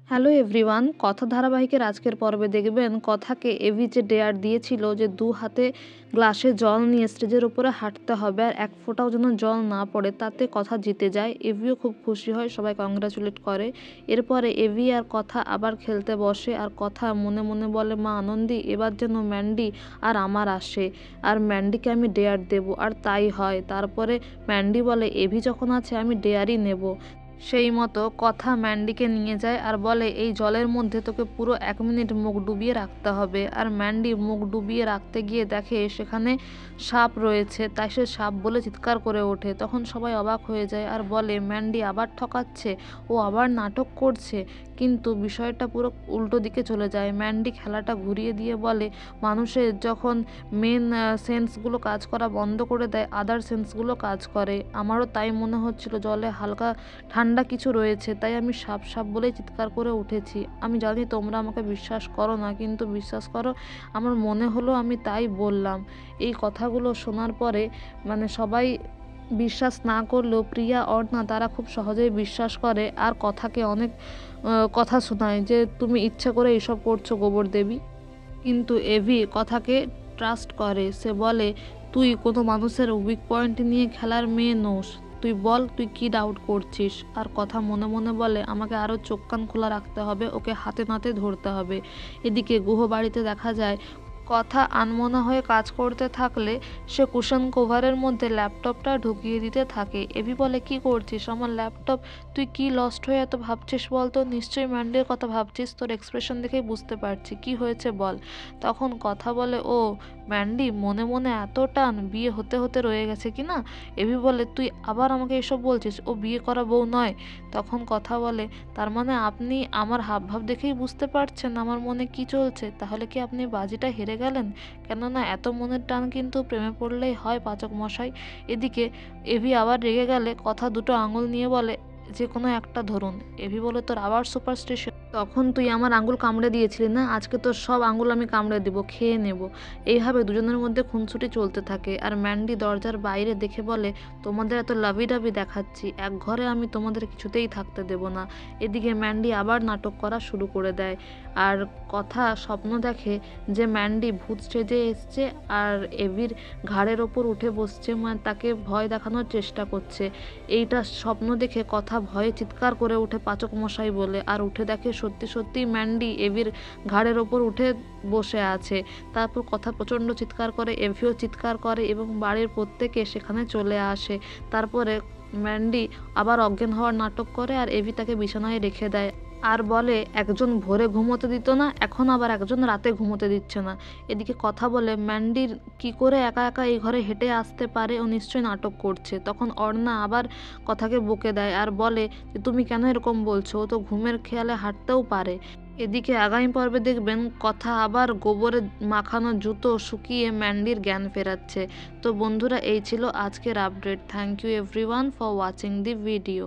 Hello everyone, কথা ধারাবাহিকের আজকের পর্বে দেখবেন কথাকে এভি যে ডেয়ার দিয়েছিল যে 2 হাতে গ্লাসে জল নিয়ে স্টেজের উপরে হাঁটতে হবে আর এক ফোঁটাও যেন জল না পড়ে, তাতে কথা জিতে যায়। এভিও খুব খুশি হয়, সবাই কংগ্রাচুলেট করে। এরপরে এভি আর কথা আবার খেলতে বসে আর কথা মনে মনে বলে, মা আনন্দী, এবার যেন ম্যান্ডি আর আমার আসে আর ম্যান্ডিকে আমি ডেয়ার দেব। আর তাই হয়। তারপরে ম্যান্ডি বলে, এভি যখন আছে আমি ডেয়ারই নেব। সেই মতো কথা ম্যান্ডিকে নিয়ে যায় আর বলে, এই জলের মধ্যে তোকে পুরো 1 মিনিট মুখ ডুবিয়ে রাখতে হবে। আর ম্যান্ডি মুখ ডুবিয়ে রাখতে গিয়ে দেখে সেখানে সাপ রয়েছে, তাই সে সাপ বলে চিৎকার করে ওঠে। তখন সবাই অবাক হয়ে যায় আর বলে, ম্যান্ডি আবার ঠকাচ্ছে, ও আবার নাটক করছে। কিন্তু বিষয়টা পুরো উল্টো দিকে চলে যায়। ম্যান্ডি খেলাটা ঘুরিয়ে দিয়ে বলে, মানুষের যখন মেন সেন্সগুলো কাজ করা বন্ধ করে দেয়, আদার সেন্সগুলো কাজ করে। আমারও তাই মনে হচ্ছিল জলে হালকা ঠান্ডা কিছু রয়েছে, তাই আমি সাপ সাপ বলেই চিৎকার করে উঠেছি। আমি জানি তোমরা আমাকে বিশ্বাস করো না, কিন্তু বিশ্বাস করো, আমার মনে হলো আমি তাই বললাম। এই কথাগুলো শোনার পরে সবাই বিশ্বাস না করলেও প্রিয়া, অর্ণা তারা খুব সহজেই বিশ্বাস করে আর কথাকে অনেক কথা শোনায় যে তুমি ইচ্ছে করে এইসব করছো গোবর দেবী। কিন্তু এভি কথাকে ট্রাস্ট করে। সে বলে, তুই কোনো মানুষের উইক পয়েন্ট নিয়ে খেলার মেয়ে নোস, তুই বল তুই কি ডাউট করছিস। আর কথা মনে মনে বলে, আমাকে আরও চোখ কান খোলা রাখতে হবে, ওকে হাতে নাতে ধরতে হবে। এদিকে গুহ বাড়িতে দেখা যায় কথা আনমনা হয়ে কাজ করতে থাকলে সে কুশন কভারের মধ্যে ল্যাপটপটা ঢুকিয়ে দিতে থাকে। এভি বলে, কি করছিস আমার ল্যাপটপ? তুই কি লস্ট হয়ে এত ভাবছিস বল তো? নিশ্চয়ই ম্যান্ডির কথা ভাবছিস, তোর এক্সপ্রেশন দেখেই বুঝতে পারছি। কি হয়েছে বল। তখন কথা বলে, ও ম্যান্ডি, মনে মনে এত টান, বিয়ে হতে হতে রয়ে গেছে কি না। এভি বলে, তুই আবার আমাকে এসব বলছিস, ও বিয়ে করা বউ নয়। তখন কথা বলে, তার মানে আপনি আমার হাবভাব দেখেই বুঝতে পারছেন আমার মনে কি চলছে। তাহলে কি আপনি বাজিটা হেরে গেলেন? কেননা এত মনের টান কিন্তু প্রেমে পড়লেই হয় পাচক মশাই। এদিকে এভি আবার রেগে গেলে কথা দুটো আঙুল নিয়ে বলে, যে কোনো একটা ধরুন। এভি বলে, তোর আবার সুপারস্টিশন? তখন তুই আমার আঙুল কামড়ে দিয়েছিলি না, আজকে তোর সব আঙুল আমি কামড়ে দেবো, খেয়ে নেব। এইভাবে দুজনের মধ্যে খুনসুটি চলতে থাকে। আর ম্যান্ডি দরজার বাইরে দেখে বলে, তোমাদের এত লাভি ডাবি দেখাচ্ছি, এক ঘরে আমি তোমাদের কিছুতেই থাকতে দেব না। এদিকে ম্যান্ডি আবার নাটক করা শুরু করে দেয় আর কথা স্বপ্ন দেখে যে ম্যান্ডি ভূত সেজে এসছে আর এভির ঘাড়ের ওপর উঠে বসছে, তাকে ভয় দেখানোর চেষ্টা করছে। এইটা স্বপ্ন দেখে কথা ভয়ে চিৎকার করে উঠে, পাচক মশাই বলে। আর উঠে দেখে সত্যি সত্যি ম্যান্ডি এভির ঘাড়ের ওপর উঠে বসে আছে। তারপর কথা প্রচণ্ড চিৎকার করে, এভিও চিৎকার করে এবং বাড়ির প্রত্যেকে সেখানে চলে আসে। তারপরে ম্যান্ডি আবার অজ্ঞান হওয়ার নাটক করে আর এভি তাকে বিছানায় রেখে দেয় আর বলে, একজন ভোরে ঘুমোতে দিত না, এখন আবার একজন রাতে ঘুমোতে দিচ্ছে না। এদিকে কথা বলে, ম্যান্ডির কি করে একা একা এই ঘরে হেঁটে আসতে পারে, ও নিশ্চয়ই নাটক করছে। তখন অর্ণা আবার কথাকে বকে দেয় আর বলে যে, তুমি কেন এরকম বলছো, ও তো ঘুমের খেয়ালে হাঁটতেও পারে। এদিকে আগামী পর্বে দেখবেন কথা আবার গোবরে মাখানো জুতো শুকিয়ে ম্যান্ডির জ্ঞান ফেরাচ্ছে। তো বন্ধুরা, এই ছিল আজকের update. Thank you everyone for watching the video.